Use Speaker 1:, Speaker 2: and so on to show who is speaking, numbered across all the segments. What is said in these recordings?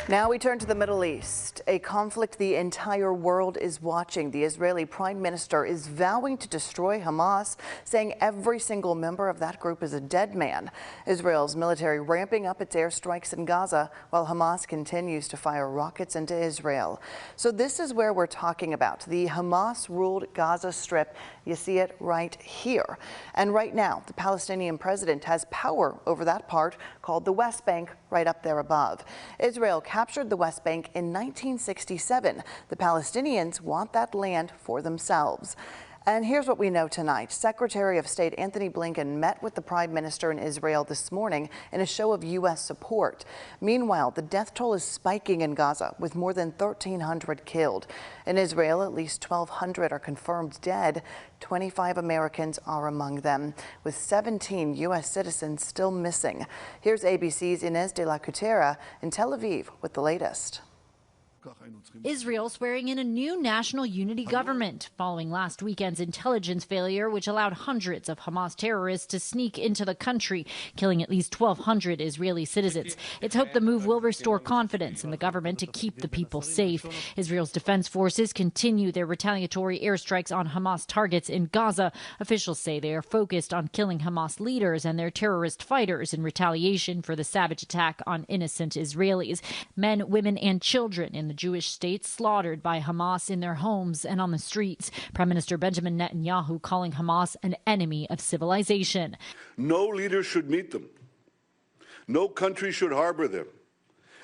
Speaker 1: Now we turn to the Middle East, a conflict the entire world is watching. The Israeli Prime Minister is vowing to destroy Hamas, saying every single member of that group is a dead man. Israel's military ramping up its airstrikes in Gaza while Hamas continues to fire rockets into Israel. So this is where we're talking about, the Hamas-ruled Gaza Strip. You see it right here. And right now, the Palestinian president has power over that part called the West Bank, right up there above. Israel captured the West Bank in 1967. The Palestinians want that land for themselves. And here's what we know tonight. Secretary of State Antony Blinken met with the Prime Minister in Israel this morning in a show of U.S. support. Meanwhile, the death toll is spiking in Gaza, with more than 1,300 killed. In Israel, at least 1,200 are confirmed dead. 25 Americans are among them, with 17 U.S. citizens still missing. Here's ABC's Inez de la Cutera in Tel Aviv with the latest.
Speaker 2: Israel swearing in a new national unity government following last weekend's intelligence failure, which allowed hundreds of Hamas terrorists to sneak into the country, killing at least 1,200 Israeli citizens. It's hoped the move will restore confidence in the government to keep the people safe. Israel's defense forces continue their retaliatory airstrikes on Hamas targets in Gaza. Officials say they are focused on killing Hamas leaders and their terrorist fighters in retaliation for the savage attack on innocent Israelis. Men, women, and children in the Jewish state slaughtered by Hamas in their homes and on the streets. Prime Minister Benjamin Netanyahu calling Hamas an enemy of civilization.
Speaker 3: No leader should meet them. No country should harbor them.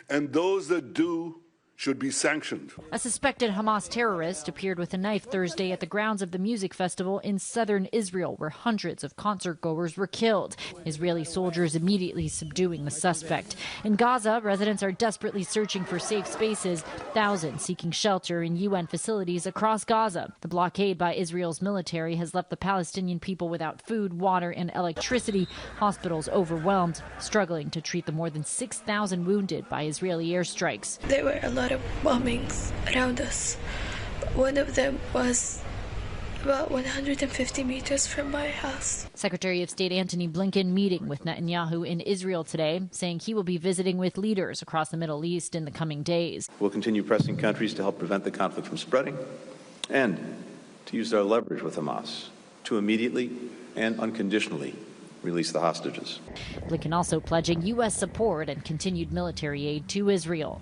Speaker 3: And those that do should be sanctioned.
Speaker 2: A suspected Hamas terrorist appeared with a knife Thursday at the grounds of the music festival in southern Israel, where hundreds of concertgoers were killed. Israeli soldiers immediately subduing the suspect. In Gaza, residents are desperately searching for safe spaces, thousands seeking shelter in UN facilities across Gaza. The blockade by Israel's military has left the Palestinian people without food, water, and electricity, hospitals overwhelmed, struggling to treat the more than 6,000 wounded by Israeli airstrikes.
Speaker 4: There were a lot of bombings around us. One of them was about 150 meters from my house.
Speaker 2: Secretary of State Antony Blinken meeting with Netanyahu in Israel today, saying he will be visiting with leaders across the Middle East in the coming days.
Speaker 5: We'll continue pressing countries to help prevent the conflict from spreading and to use our leverage with Hamas to immediately and unconditionally release the hostages.
Speaker 2: Blinken also pledging U.S. support and continued military aid to Israel.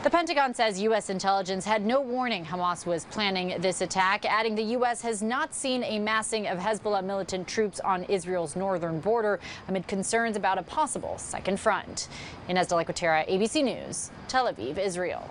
Speaker 6: The Pentagon says U.S. intelligence had no warning Hamas was planning this attack, adding the U.S. has not seen a massing of Hezbollah militant troops on Israel's northern border amid concerns about a possible second front. Inez de la Cutera, ABC News, Tel Aviv, Israel.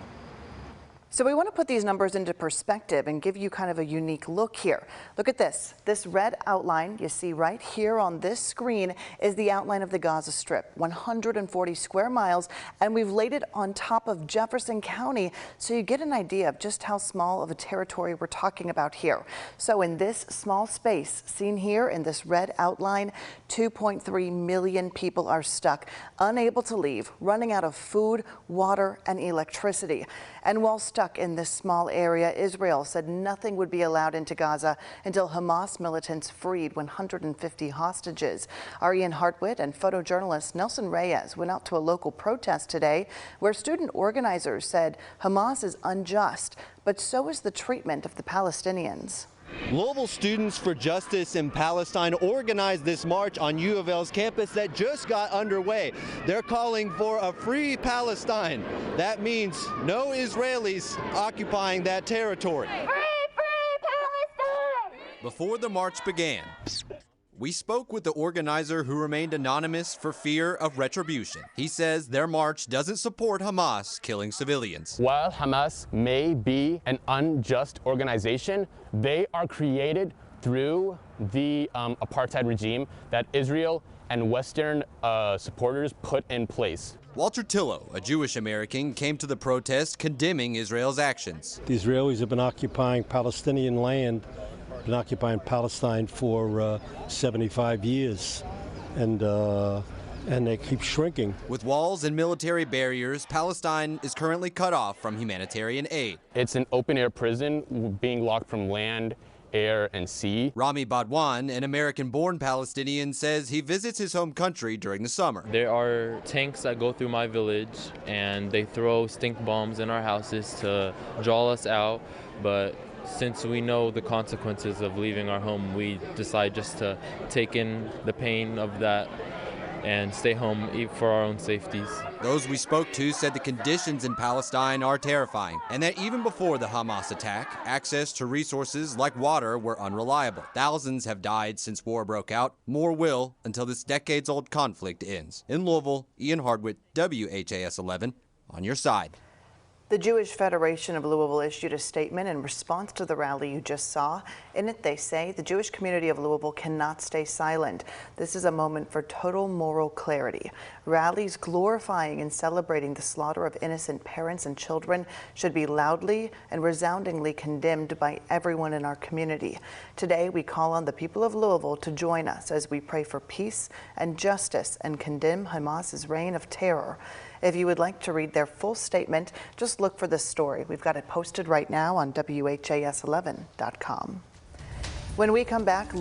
Speaker 1: So we want to put these numbers into perspective and give you kind of a unique look here. Look at this. This red outline you see right here on this screen is the outline of the Gaza Strip, 140 square miles, and we've laid it on top of Jefferson County so you get an idea of just how small of a territory we're talking about here. So in this small space seen here in this red outline, 2.3 million people are stuck, unable to leave, running out of food, water, and electricity. And while stuck in this small area, Israel said nothing would be allowed into Gaza until Hamas militants freed 150 hostages. Ariane Hartwitt and photojournalist Nelson Reyes went out to a local protest today where student organizers said Hamas is unjust, but so is the treatment of the Palestinians.
Speaker 7: Global Students for Justice in Palestine organized this march on U of L's campus that just got underway. They're calling for a free Palestine. That means no Israelis occupying that territory.
Speaker 8: Free Palestine!
Speaker 9: Before the march began, we spoke with the organizer who remained anonymous for fear of retribution. He says their march doesn't support Hamas killing civilians.
Speaker 10: While Hamas may be an unjust organization, they are created through the apartheid regime that Israel and Western supporters put in place.
Speaker 9: Walter Tillow, a Jewish American, came to the protest condemning Israel's actions.
Speaker 11: The Israelis have been occupying Palestinian land, been occupying Palestine for 75 years, and they keep shrinking.
Speaker 9: With walls and military barriers, Palestine is currently cut off from humanitarian aid.
Speaker 10: It's an open-air prison, being locked from land air, and sea.
Speaker 9: Rami Badwan, an American-born Palestinian, says he visits his home country during the summer.
Speaker 8: There are tanks that go through my village, and they throw stink bombs in our houses to draw us out, but since we know the consequences of leaving our home, we decide just to take in the pain of that and stay home for our own safeties.
Speaker 9: Those we spoke to said the conditions in Palestine are terrifying, and that even before the Hamas attack, access to resources like water were unreliable. Thousands have died since war broke out. More will until this decades-old conflict ends. In Louisville, Ian Hardwick, WHAS 11, on your side.
Speaker 1: The Jewish Federation of Louisville issued a statement in response to the rally you just saw. In it, they say the Jewish community of Louisville cannot stay silent. This is a moment for total moral clarity. Rallies glorifying and celebrating the slaughter of innocent parents and children should be loudly and resoundingly condemned by everyone in our community. Today, we call on the people of Louisville to join us as we pray for peace and justice and condemn Hamas's reign of terror. If you would like to read their full statement, just look for this story. We've got it posted right now on WHAS11.com. When we come back,